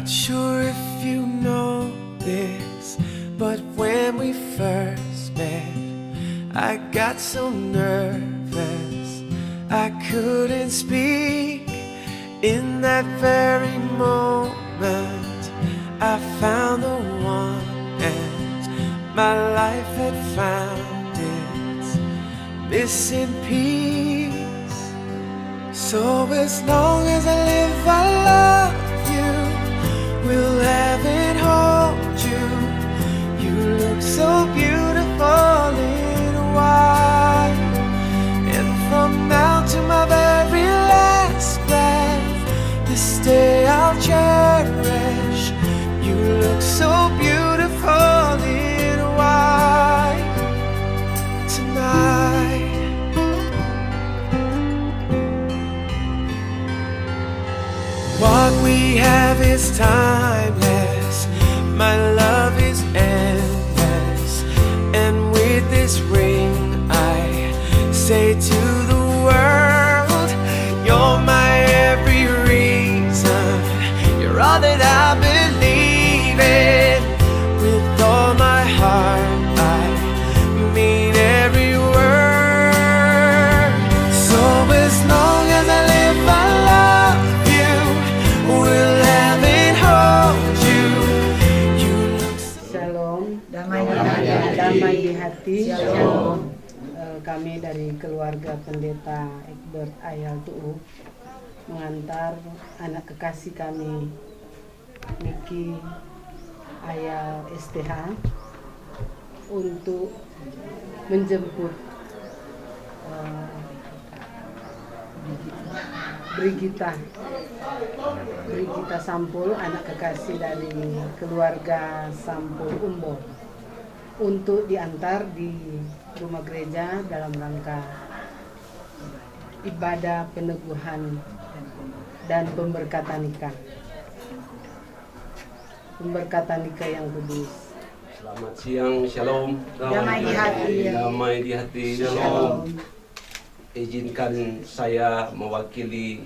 Not sure if you know this, but when we first met, I got so nervous I couldn't speak. In that very moment, I found the one, and my life had found its missing piece. So as long as I live, I love you, will have and hold you. You look so beautiful in white, and from now to my very last breath, this day I'll cherish. You look so beautiful in white tonight. What we have is timeless, my love is endless, and with this ring I say to the world, you're my every reason, you're all that I believe in. With all my heart I mean every word. So as long as I live I love you, will have and hold you. You look so Shalom, Damai di hati. damai di hati. Shalom. Kami dari keluarga Pendeta Egbert Ayal Tu'u mengantar anak kekasih kami Niki Ayal STH untuk menjemput Brigita Sampul, anak kekasih dari keluarga Sampul Umbo, untuk diantar di rumah gereja dalam rangka ibadah peneguhan dan pemberkatan nikah yang kudus. Selamat siang, shalom. Damai di hati. Damai di hati, shalom. Izinkan saya mewakili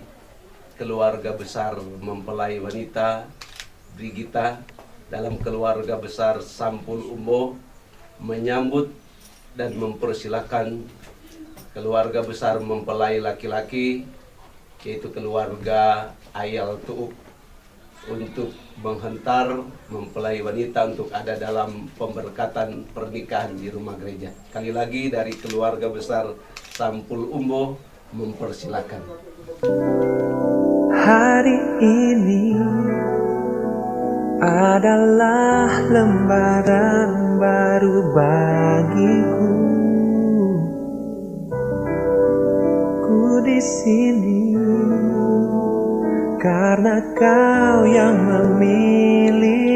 keluarga besar mempelai wanita Brigita dalam keluarga besar Sampul Umbo menyambut dan mempersilahkan keluarga besar mempelai laki-laki, yaitu keluarga Ayal Tu'u, untuk menghantar mempelai wanita untuk ada dalam pemberkatan pernikahan di rumah gereja. Sekali lagi dari keluarga besar Sampul Umbo mempersilahkan. hari ini adalah lembaran baru bagiku. Ku di sini karena kau yang memilihku.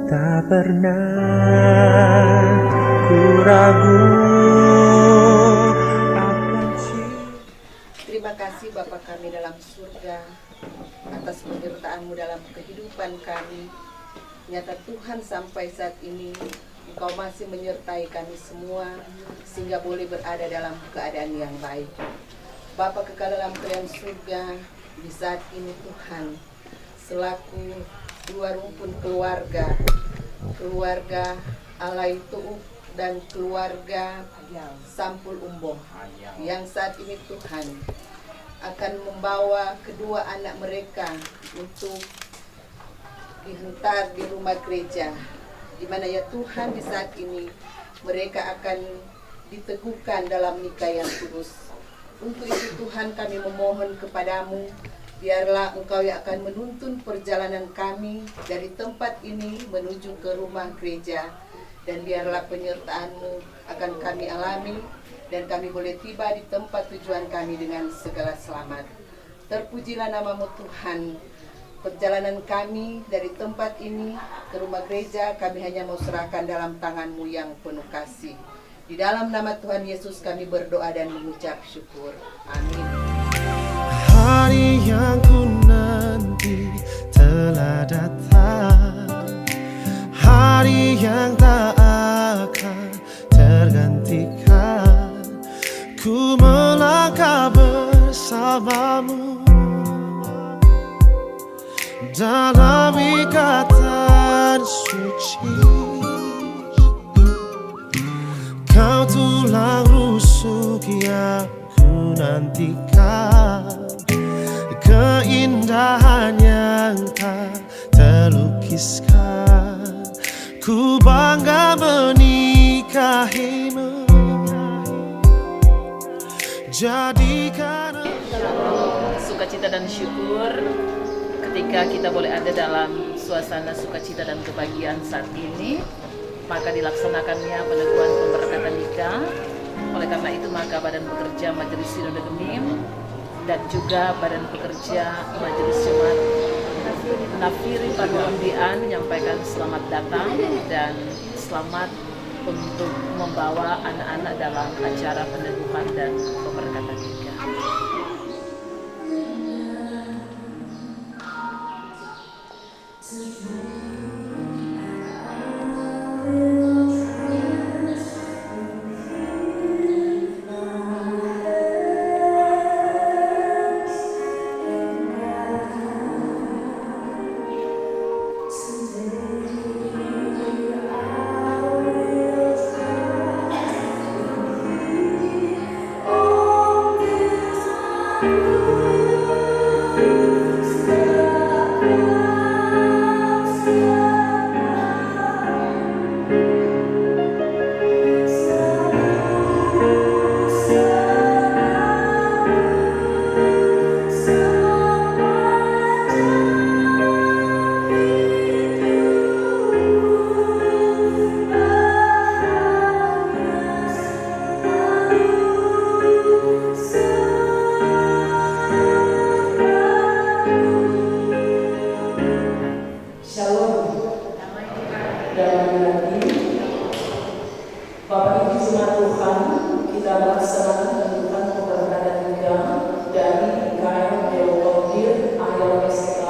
Tak pernah ku ragu akan cinta. Terima kasih Bapa kami dalam surga atas penyertaan-Mu dalam kehidupan kami. Nyata Tuhan sampai saat ini Engkau masih menyertai kami semua sehingga boleh berada dalam keadaan yang baik. Bapa kekal dalam kerajaan surga, di saat ini Tuhan selaku dua rumpun keluarga Alai Tu'u dan keluarga Sampul Umbo yang saat ini Tuhan akan membawa kedua anak mereka untuk dihantar di rumah gereja, di mana ya Tuhan di saat ini mereka akan diteguhkan dalam nikah yang kudus. Untuk itu Tuhan kami memohon kepadamu, biarlah Engkau yang akan menuntun perjalanan kami dari tempat ini menuju ke rumah gereja, dan biarlah penyertaan-Mu akan kami alami dan kami boleh tiba di tempat tujuan kami dengan segala selamat. Terpujilah nama-Mu Tuhan. Perjalanan kami dari tempat ini ke rumah gereja kami hanya mau serahkan dalam tangan-Mu yang penuh kasih. Di dalam nama Tuhan Yesus kami berdoa dan mengucap syukur. Amin. Hari yang ku nanti telah datang, hari yang tak akan tergantikan. Ku melangkah bersamamu dalam ikatan suci. Kau tulang rusuk yang ku nantikan, keindahan yang tak terlukiskan. Ku bangga menikahimu, jadikan sukacita dan syukur ketika kita boleh ada dalam suasana sukacita dan kebahagiaan saat ini, maka dilaksanakannya peneguhan pemberkatan nikah. Oleh karena itu maka Badan Pekerja Majelis Sinode Gemim dan juga Badan Pekerja Majelis Jemaat Nafiri Paduambian menyampaikan selamat datang dan selamat untuk membawa anak-anak dalam acara peneguhan dan pemberkatan nikah. Bapak Ibu Jemaat Tuhan, kita melaksanakan peneguhan pemberkatan nikah dari IKM Theotondir Ayel SK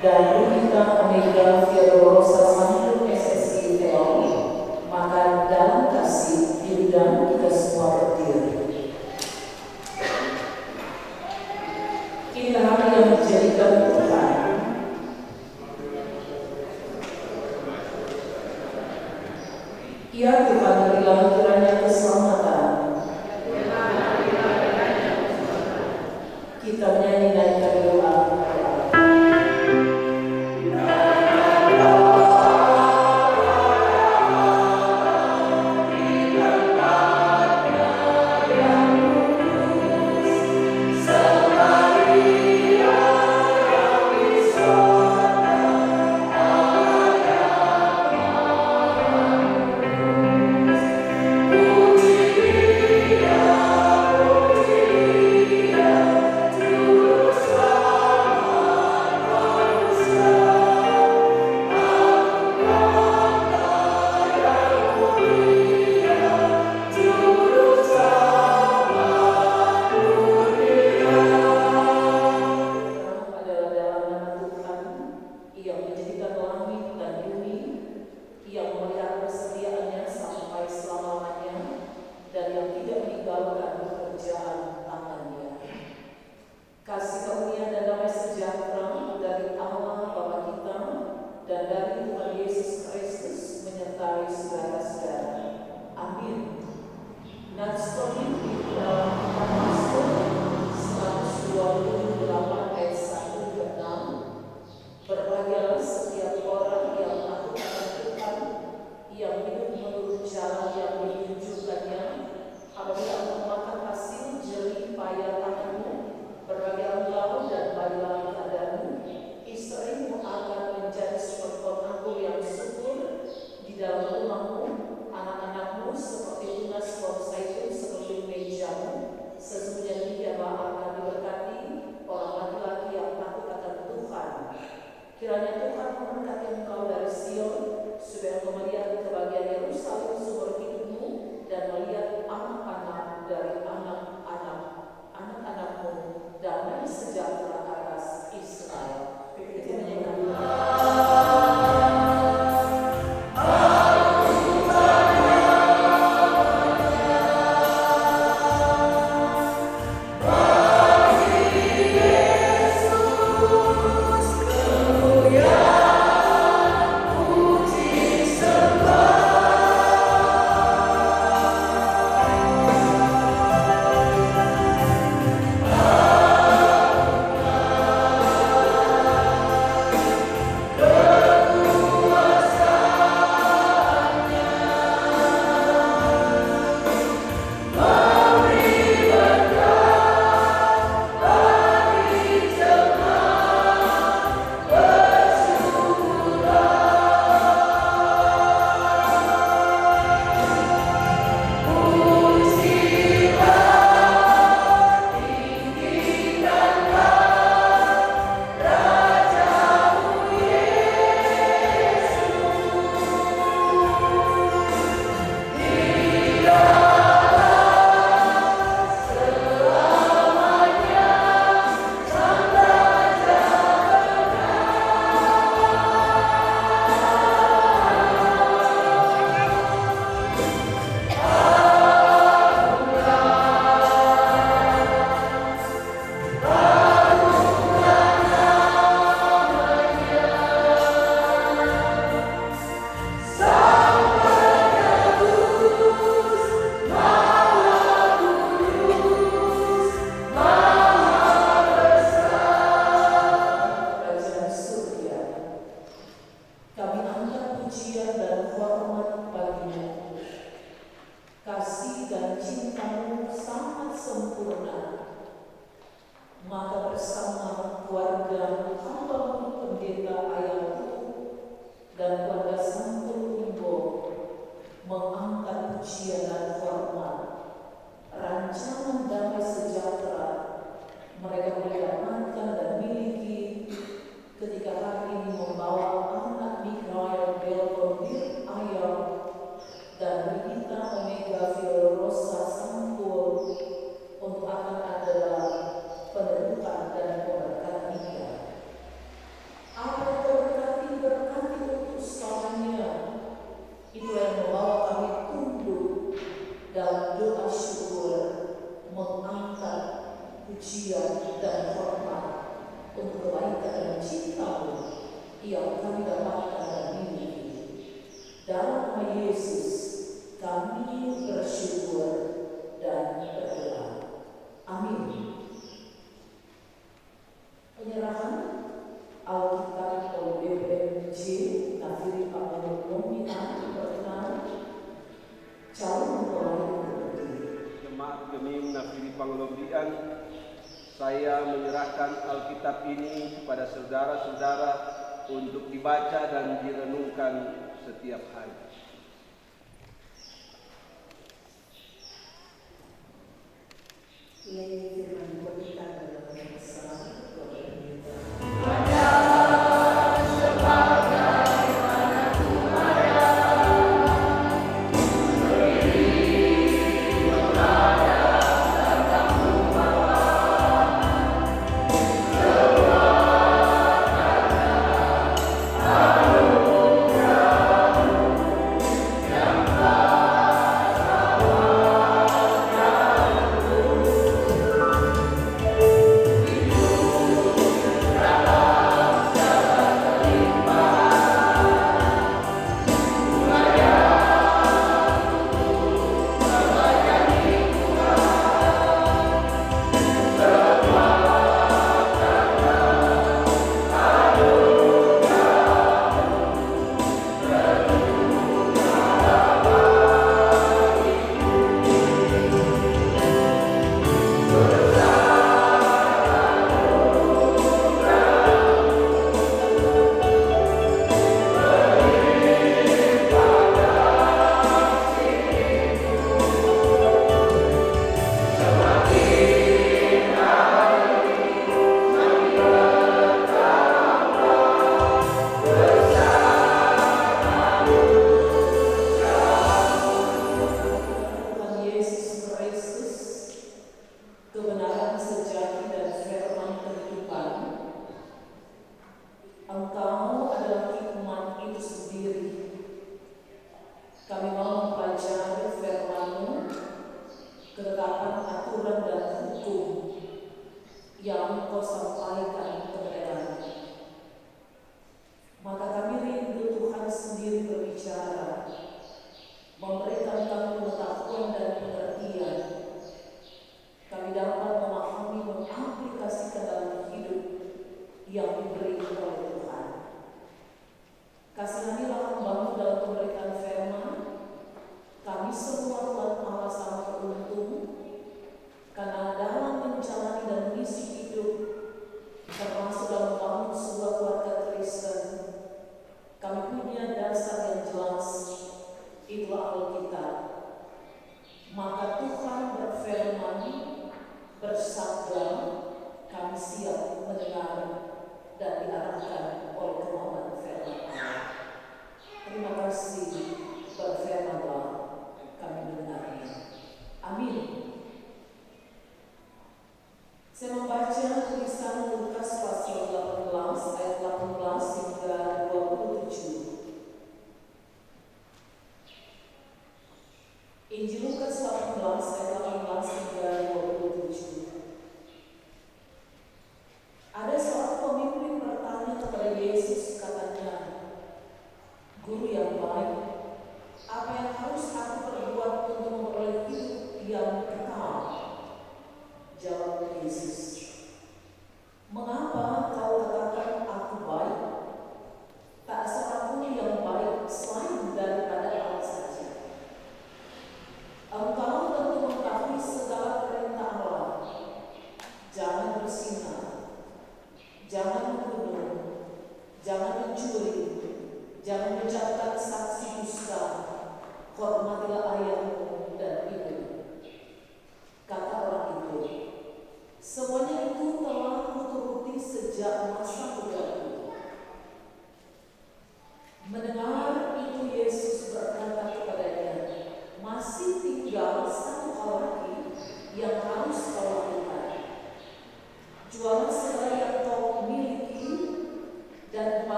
dan Rita Omega Theodorosa Santu SSI Theo. Maka dalam kasih diundang kita semua berdiri. Inilah hari yang menjadikan Tuhan. Ya Tuhan, berilah kiranya keselamatan. Kita menyanyi dan berdoa. Kasih karunia dan damai sejahtera dari Allah Bapa kita dan dari Tuhan Yesus Kristus menyertai saudara-saudara. Amin. Natsoni di dalam Mazmur 128 ayat 1 dan 6. Berbahagialah setiap orang yang takut akan Tuhan, yang hidup menurut jalan yang ditunjukkannya. Apabila engkau makan hasil jerih payah tanganmu, berbagai engkau dan baiklah keadaanmu, istrimu akan menjadi seperti anggur yang subur di dalam rumahmu, anak-anakmu seperti tunas pohon zaitun seperti mejamu. Sesungguhnya demikianlah akan diberkati orang laki-laki yang takut akan Tuhan. Kiranya Tuhan memberkati engkau dari Sion, supaya engkau melihat kebahagiaan Yerusalem seumur hidupmu dan melihat anak-anak dari anak-anakmu damai sejahtera atas Israel. Kita menyanyikan Yesus Itulah yang membawa kami tunduk dalam doa syukur, mengangkat pujian dan hormat untuk kebaikan dan cinta-Mu yang kami dapatkan dan miliki. Dalam nama Yesus kami bersyukur dan berdoa. Amin. Penyerahan Alkitab oleh BPMJ Nafiri Panggung Nomian perkenalan calon mempelai Jemaat Gemim Nafiri Panglombian, saya menyerahkan Alkitab ini kepada saudara-saudara untuk dibaca dan direnungkan setiap hari. Ini firman kita dalam bahasa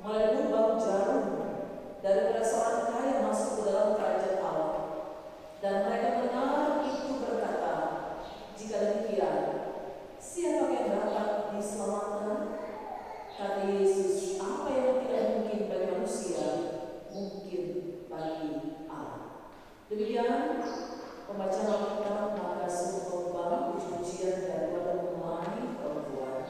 mulai lubang jarum daripada seorang kaya masuk ke dalam kerajaan Allah. Dan mereka dengar itu berkata, jika demikian, siapa yang dapat diselamatkan? Kata Yesus, apa yang tidak mungkin bagi manusia, mungkin bagi Allah. Demikian pembacaan Alkitab, maka sungguh kembali puji-pujian daripada menemani perempuan.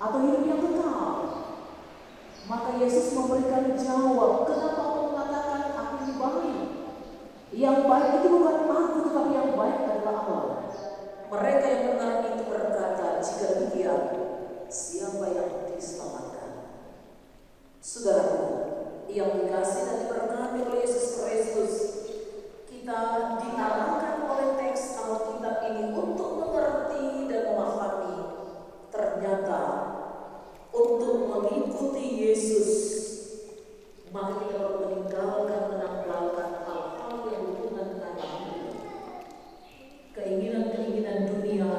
Atau hidup yang kekal. Yesus memberikan jawab, kenapa kau mengatakan aku ini baik? Yang baik itu bukan aku, tetapi yang baik adalah Allah. Mereka yang benar itu berkata, jika demikian, siapa yang diselamatkan? Saudaraku, yang dikasih dan diberkati oleh Yesus Kristus, kita diarahkan oleh teks Alkitab ini untuk mengerti dan memahami. Ternyata untuk mengikuti Yesus, maka kita harus meninggalkan hal-hal yang berhubungan dengan dunia. Keinginan-keinginan dunia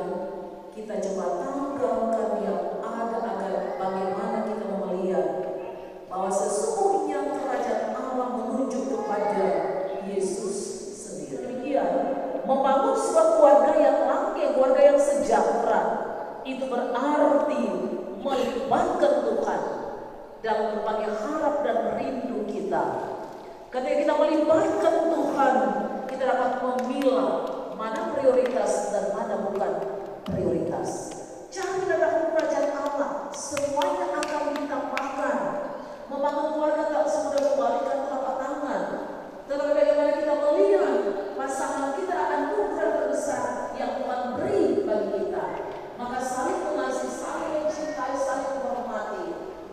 kita coba tanggalkan yang ada agar bagaimana kita melihat bahwa sesungguhnya kerajaan Allah menuju kepada Yesus sendiri. Demikian, membangun sebuah keluarga yang langgeng, keluarga yang sejahtera, itu berarti melibatkan Tuhan dalam berbagai harap dan rindu kita. Ketika kita melibatkan Tuhan, kita dapat memilah mana prioritas dan mana bukan prioritas. Cari dalam kerajaan Allah, semuanya akan ditambahkan. Membangun keluarga tak semudah membalikan telapak tangan. Tetapi bagaimana kita melihat pasangan kita akan anugerah terbesar yang Tuhan beri bagi kita. Maka saling mengasihi, saling mencintai, saling menghormati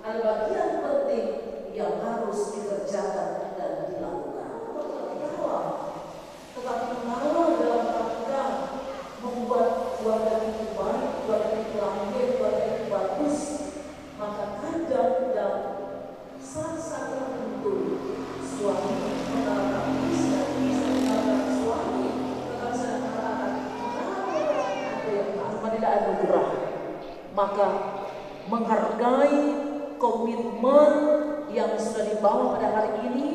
ada bagian penting yang harus dikerjakan dan dilakukan. Tetapi mengalah dalam rangka membuat keluarga itu baik, keluarga itu langgeng, keluarga itu bagus, maka kadang dalam saat-saat tertentu suami mengalahkan istri mengalahkan suami, tetapi saya mengatakan ada yang tidak anugerah. Maka menghargai komitmen yang sudah dibawa pada hari ini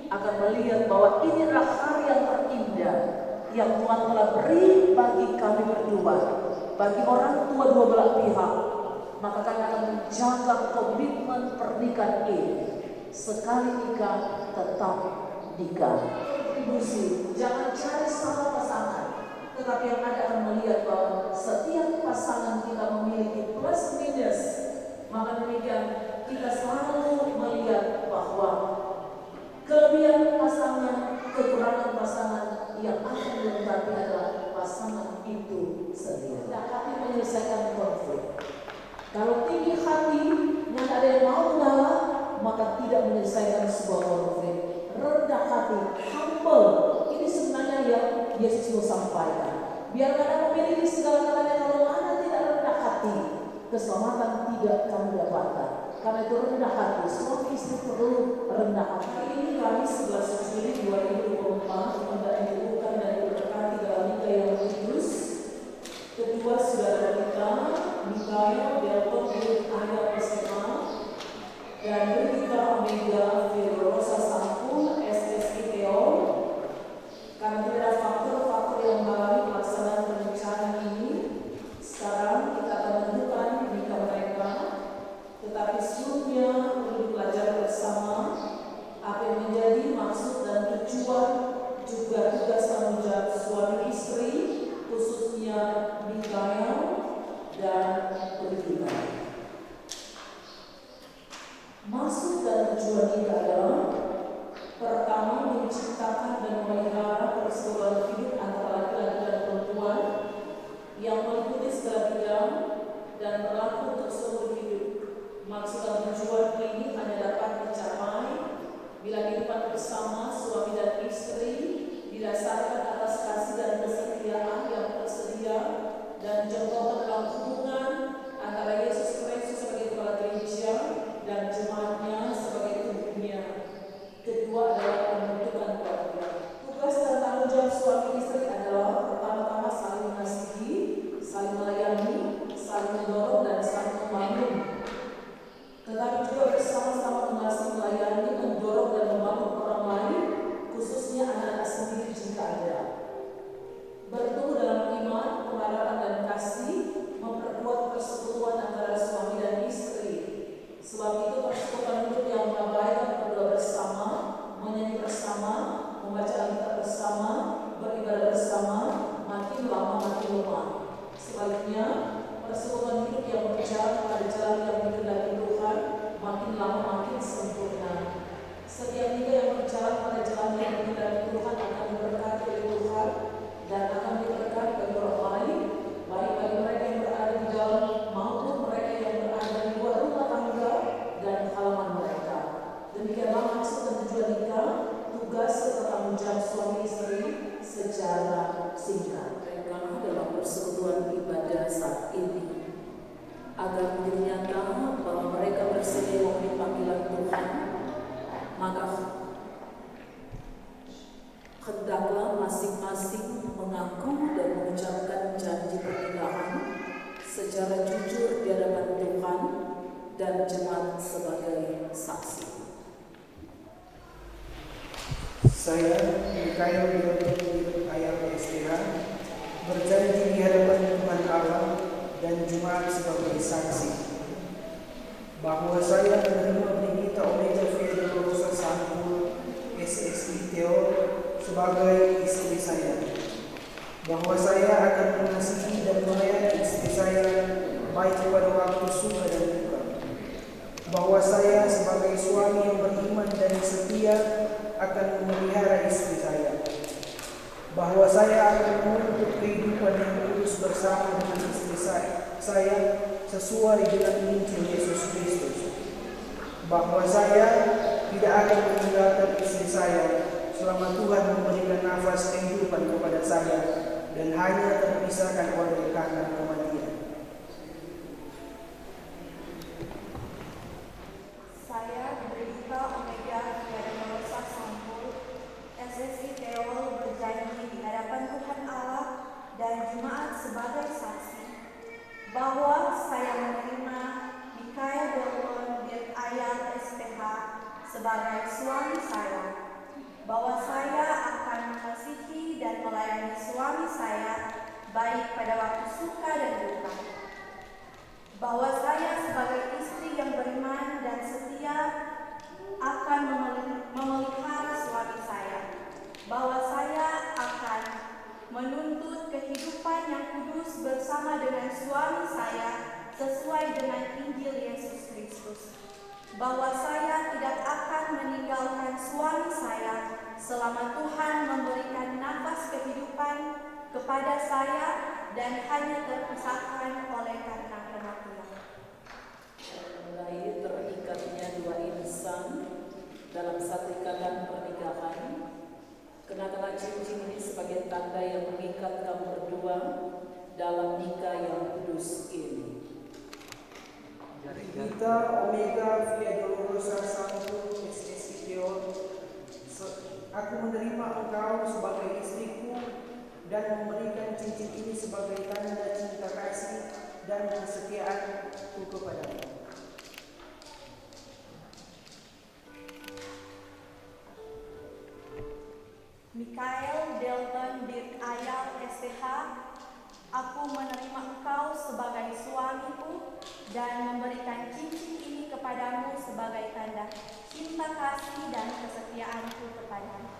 akan melihat bahwa ini adalah hari yang terindah yang Tuhan telah beri bagi kami berdua, bagi orang tua dua belah pihak. Maka kami akan menjaga komitmen pernikahan ini. Sekali nikah, tetap nikah. Kontribusi, jangan cari salah pasangan, tetapi yang ada akan melihat bahwa setiap pasangan kita memiliki plus minus. Maka demikian kita selalu melihat bahwa kelebihan pasangan, kekurangan pasangan yang akan dilengkapi adalah pasangan itu sendiri. Tidak hati menyelesaikan konflik. Kalau tinggi hati yang ada yang mau mengalah, maka tidak menyelesaikan sebuah konflik. Rendah hati, humble, ini sebenarnya yang Yesus mau sampaikan. Biar mana memiliki segala-galanya, kalau mana tidak rendah hati, keselamatan tidak kamu dapatkan. Karena itu rendah hati, suami istri perlu rendah hati. Hari ini Kamis 11 Juli 2024, Anda dibutuhkan dan diberkati dalam nikah yang kudus. Kedua saudara kita, Mikael Delton Ayat SMA dan Rita Omega Firosa Sampul SSITO. Karena tidak ada faktor-faktor yang mengalami pelaksanaan pernikahan ini, sekarang kita akan menentukan nikah mereka. Tetapi sebelumnya perlu belajar bersama apa yang menjadi maksud dan tujuan, juga tugas tanggung jawab suami istri, khususnya Mikael dan Rita. Maksud dan tujuan nikah adalah pertama, menciptakan dan memelihara persaudaraan hidup antara laki-laki dan perempuan yang meliputi segala bidang dan berlaku untuk seumur hidup. Maksud dan tujuan ini hanya dapat dicapai bila kehidupan bersama suami dan istri didasarkan atas kasih dan kesetiaan yang tersedia dan dicontohkan dalam hubungan antara Yesus Kristus sebagai kepala gereja dan jemaatnya sebagai tubuhnya. Kedua adalah pembentukan keluarga. Maka hendaklah masing-masing mengaku dan mengucapkan janji pernikahan secara jujur di hadapan Tuhan dan jemaat sebagai saksi. Saya, Mikael Dilton Ayal STH, berjanji di hadapan Tuhan Allah dan jemaat sebagai saksi bahwa saya menerima Brigita Omega Phi Dolorosa Sampul SSI Theo sebagai istri saya, bahwa saya akan mengasihi dan melayani istri saya baik pada waktu suka dan duka, bahwa saya sebagai suami yang beriman dan setia akan memelihara istri saya, bahwa saya akan menuntut kehidupan yang kudus bersama dengan istri saya sesuai dengan Injil Yesus Kristus, bahwa saya tidak akan meninggalkan istri saya selama Tuhan memberikan nafas kehidupan kepada saya dan hanya terpisahkan oleh karena kematian. Saya, Brigita Omega Phi Dolorosa Sampul SSI Theo, berjanji di hadapan Tuhan Allah dan jemaat sebagai saksi bahwa saya menerima Mikael Dilton Ayal SPH sebagai suami saya, bahwa saya akan mengasihi dan melayani suami saya baik pada waktu suka dan duka, bahwa saya sebagai istri yang beriman dan setia akan memelihara suami saya, bahwa saya akan menuntut kehidupan yang kudus bersama dengan suami saya sesuai dengan Injil Yesus Kristus, bahwa saya tidak akan meninggalkan suami saya selama Tuhan memberikan nafas kehidupan kepada saya dan hanya terpisahkan oleh karena kematian. Mengenai terikatnya dua insan dalam satu ikatan pernikahan, kenakanlah cincin ini sebagai tanda yang mengikat kamu berdua dalam nikah yang kudus ini. Brigita Omega Phi Dolorosa Sampul SSI Theo, aku menerima engkau sebagai istriku dan memberikan cincin ini sebagai tanda cinta kasih dan kesetiaanku kepadamu. Mikael Dilton Ayal SPH, aku menerima engkau sebagai suamiku dan memberikan cincin ini kepadamu sebagai tanda cinta kasih dan kesetiaanku kepadamu.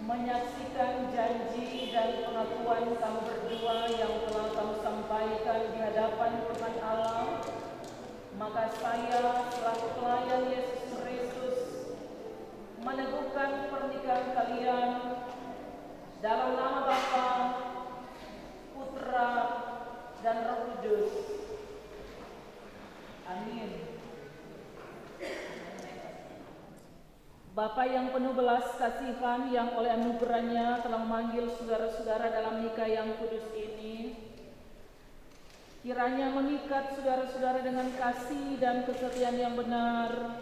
Menyaksikan janji dan pengakuan kamu berdua yang telah kamu sampaikan di hadapan Tuhan Allah, maka saya selaku pelayan Yesus Kristus meneguhkan pernikahan kalian dalam nama Bapa, Putra, dan Roh Kudus. Amin. Bapa yang penuh belas kasihan, yang oleh anugerahnya telah memanggil saudara-saudara dalam nikah yang kudus ini, kiranya mengikat saudara-saudara dengan kasih dan kesetiaan yang benar,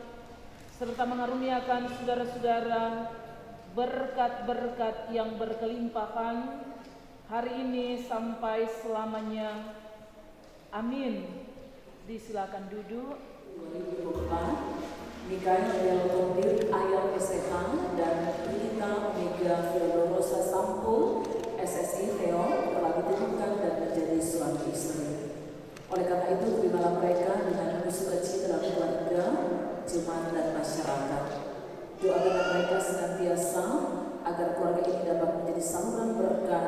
serta mengaruniakan saudara-saudara berkat-berkat yang berkelimpahan hari ini sampai selamanya. Amin. Disilakan duduk. 2024, Mikael Dilton Ayal SPH dan Brigita Omega Phi Dolorosa Sampul SSI Theo telah ditentukan dan menjadi suami istri. Oleh karena itu, terimalah mereka dengan penuh sukacita dalam keluarga, jemaat dan masyarakat. Doakan mereka senantiasa agar keluarga ini dapat menjadi saluran berkat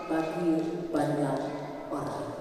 bagi banyak orang.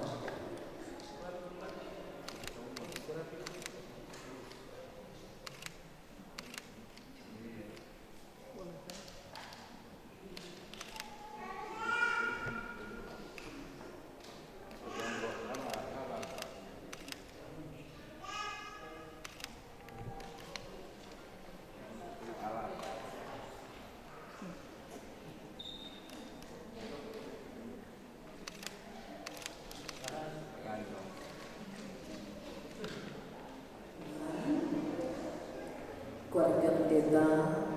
Pendeta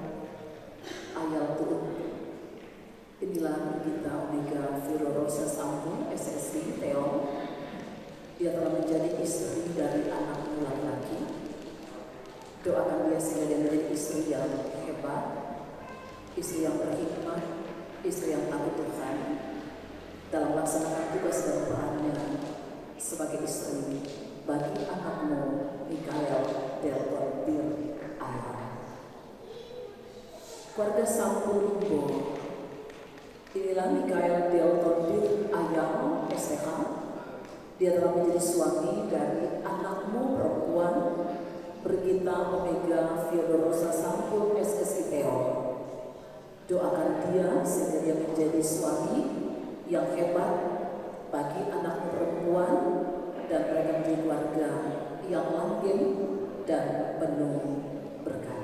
Ayal Tuh. Inilah Brigita Omega Filorosa Sampul SSI Theo. Dia telah menjadi istri dari anakmu laki-laki. Doakan dia sehingga dia menjadi istri yang hebat, istri yang berhikmat, istri yang takut Tuhan dalam melaksanakan tugas dan perannya sebagai istri bagi anakmu Mikael Delton Bir Ayal. Keluarga Sampul Umbo, inilah Mikael Delton Bir Ayal STH. Dia telah menjadi suami dari anakmu perempuan Brigita Omega Filorosa Sampul SSI Theo. Doakan dia sehingga dia menjadi suami yang hebat bagi anakmu perempuan dan mereka menjadi keluarga yang langgeng dan penuh berkah.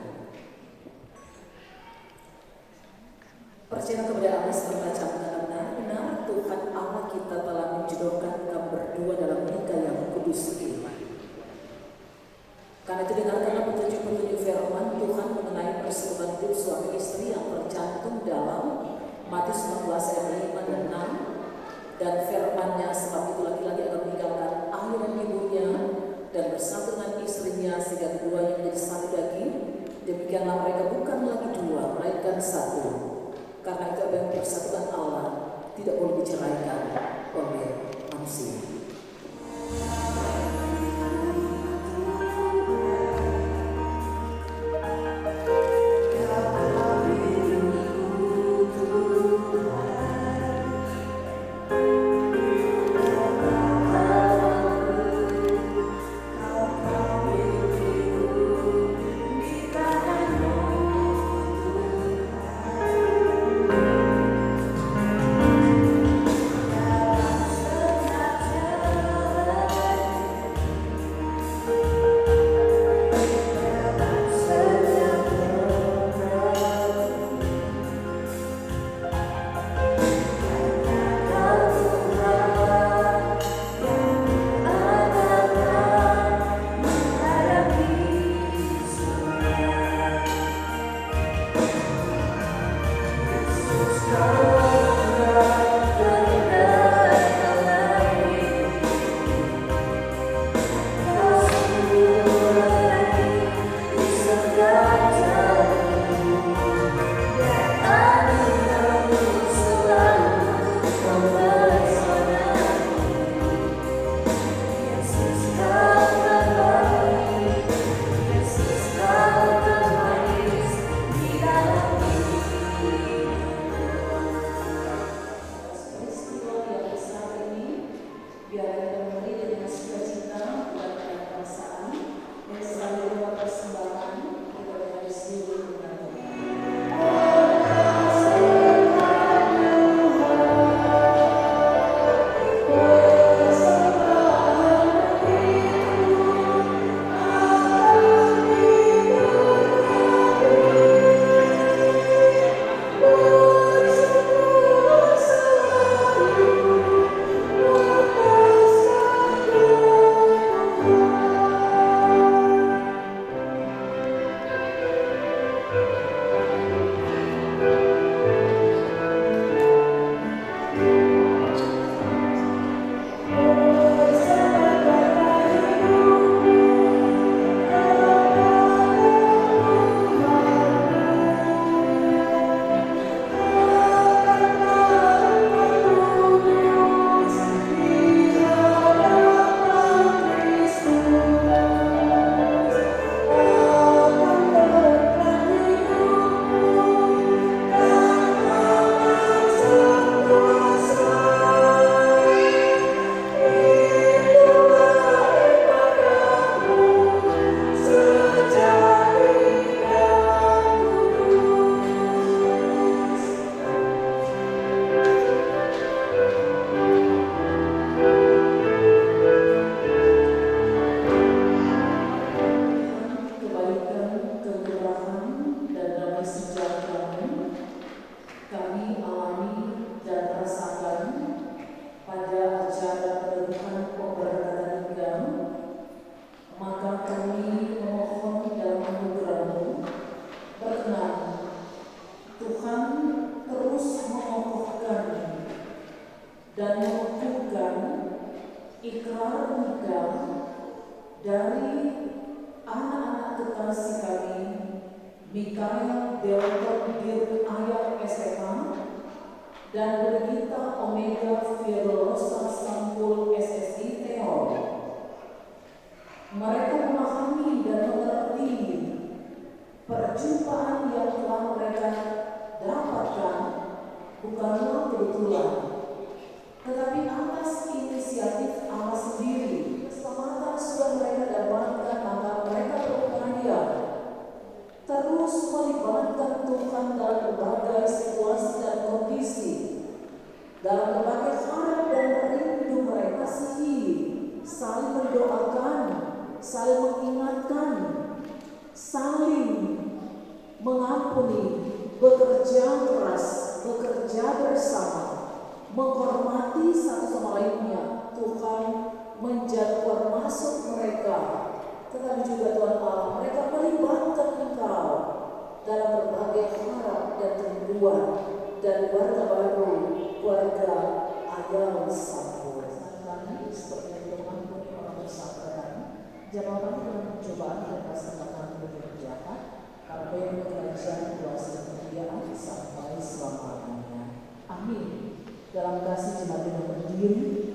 Percaya kepada Allah serta camkan benar Tuhan Allah kita telah menjodohkan kamu berdua dalam nikah yang kudus ini. Karena itu dengarkanlah petunjuk-petunjuk firman Tuhan mengenai persekutuan hidup suami istri yang tercantum dalam Matius 19 ayat 5 dan 6. Dan firman-Nya, sebab itu laki-laki akan meninggalkan ayah dan ibunya dan bersatu dengan istrinya sehingga keduanya menjadi satu daging. Demikianlah mereka bukan lagi dua, melainkan satu. Karena itu apa yang dipersatukan Allah tidak boleh diceraikan oleh manusia. Mikael Delton Dirk Ayak SMA, dan Brigita Omega Firlosa Sampul SSI Teol. Mereka memahami dan mengerti perjumpaan yang telah mereka dapatkan bukanlah kebetulan, tetapi atas inisiatif Allah sendiri. Keselamatan sudah mereka dapatkan agar mereka berupaya terus melibatkan Tuhan dalam berbagai situasi dan kondisi, dalam berbagai harap dan rindu mereka saling mendoakan, saling mengingatkan, saling mengampuni, bekerja keras, bekerja bersama, menghormati satu sama lainnya. Tuhan menjadwal masuk mereka, tetapi juga Tuhan Allah, mereka melibatkan Engkau dalam berbagai harap dan kerinduan dan warga baru, warga Ayal Sampul. Seperti yang Tuhan mengampuni orang bersabar, jangan kami dalam pencobaan dan rasa kami berjahat, karena yang kerajaan kuasa dan kemuliaan sampai selama-lamanya. Amin. Dalam kasih jemaat yang berdiri.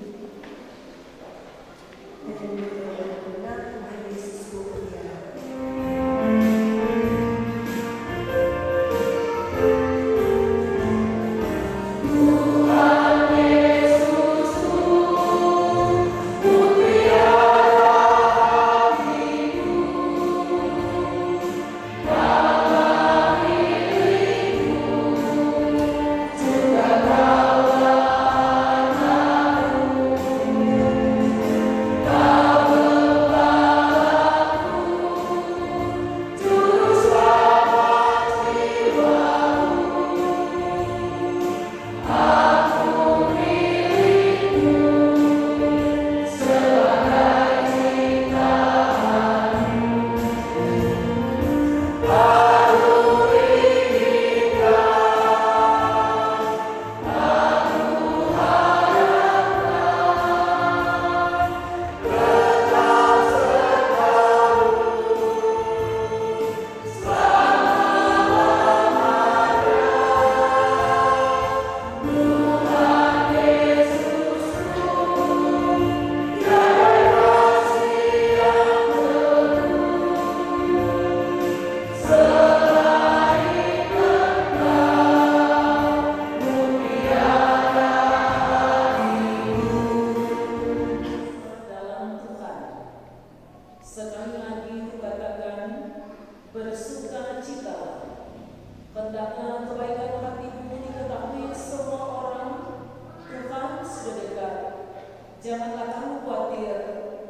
Janganlah kamu khawatir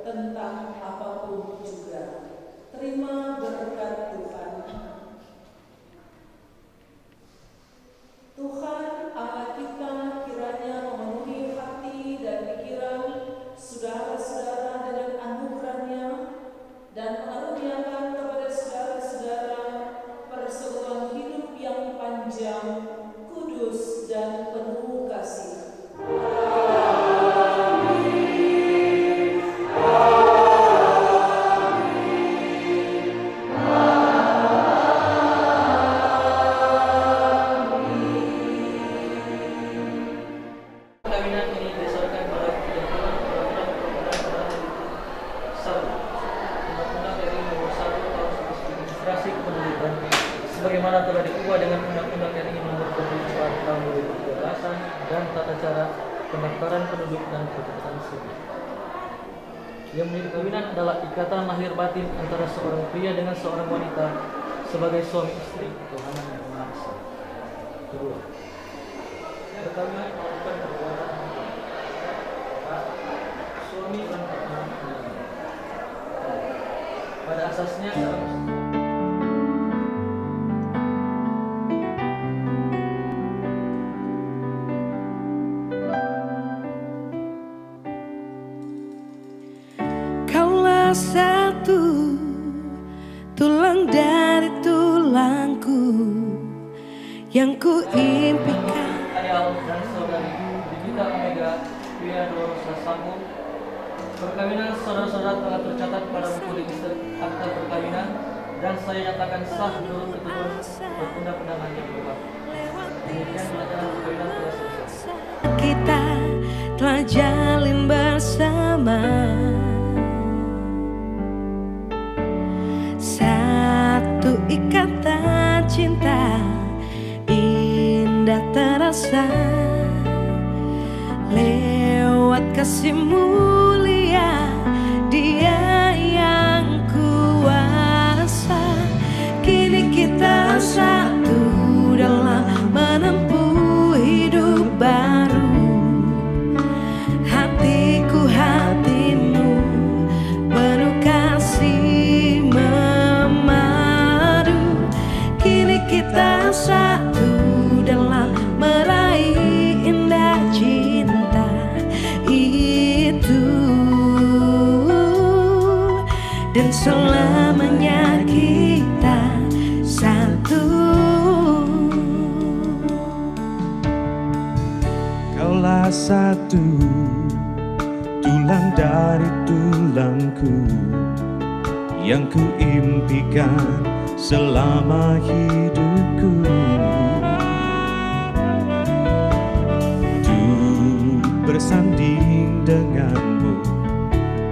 tentang apapun juga. Terima berkat Tuhan. Tuhan Allah kita kiranya memenuhi hati dan pikiran saudara-saudara dengan anugerah-Nya dan mengaruniakan kepada saudara-saudara persekutuan hidup yang panjang, kudus dan penuh kasih. Sebagaimana telah diubah dengan Undang-Undang RI Nomor 24 Tahun 2013 dan tata cara pendaftaran penduduk dan catatan sipil. Yang menjadi perkawinan adalah ikatan lahir batin antara seorang pria dengan seorang wanita sebagai suami istri ketuhanan yang Maha Esa. Kedua, perkawinan merupakan perbuatan suami dan istri. Pada asasnya satu tulang dari tulangku yang ku impikan. Ayal dan saudari Brigita Omega Firlosa Sampul. Perkawinan saudara-saudara telah tercatat pada buku register akta perkawinan dan saya nyatakan sah menurut ketentuan perundang-undangan yang berlaku. Demikian adalah perkawinan telah selesai. Kita telah jalin bersama satu ikatan cinta indah terasa lewat kasih mulia Dia yang kuasa. Kini kita satu dalam menempuh hidup baru. Hatiku hatimu penuh kasih memadu. Kini kita satu dalam meraih indah cinta itu, dan selamanya kita satu. Kaulah satu, tulang dari tulangku, yang kuimpikan selama hidupku. Untuk bersanding denganmu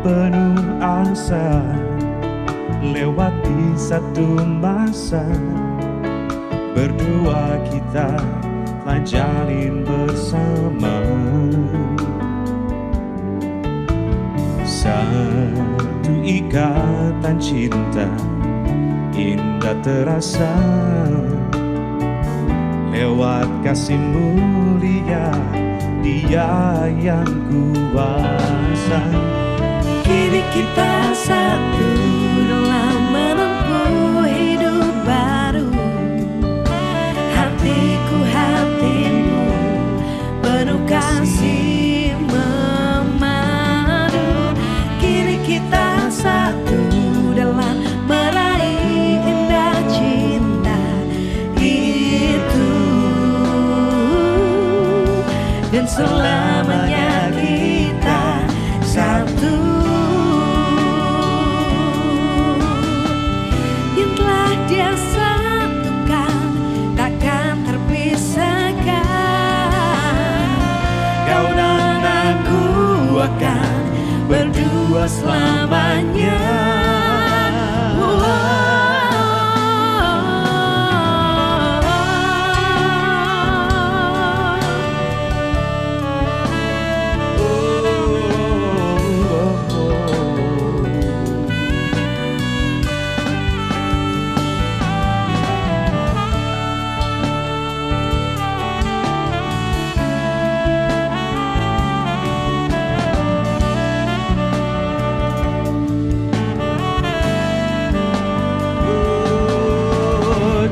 penuh asa, lewati satu masa, berdua kita telah jalin bersama. Satu ikatan cinta indah terasa lewat kasih mulia Dia yang kuasa. Kini kita satu dalam menempuh hidup baru. Hatiku hatimu penuh kasih memadu. Kini kita satu dalam meraih indah cinta itu, dan selamanya kita satu. Yang telah Dia satukan takkan terpisahkan. Kau dan aku akan berdua selamanya.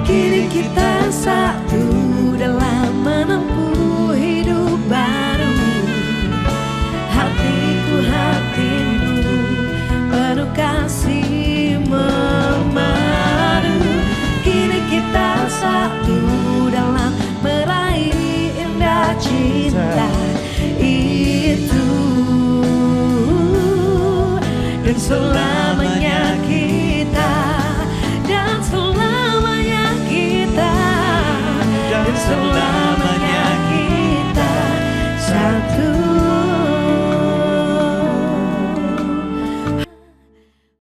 Kini kita satu dalam menempuh hidup baru. Hatiku hatimu penuh kasih memadu. Kini kita satu dalam meraih indah cinta itu, dan selalu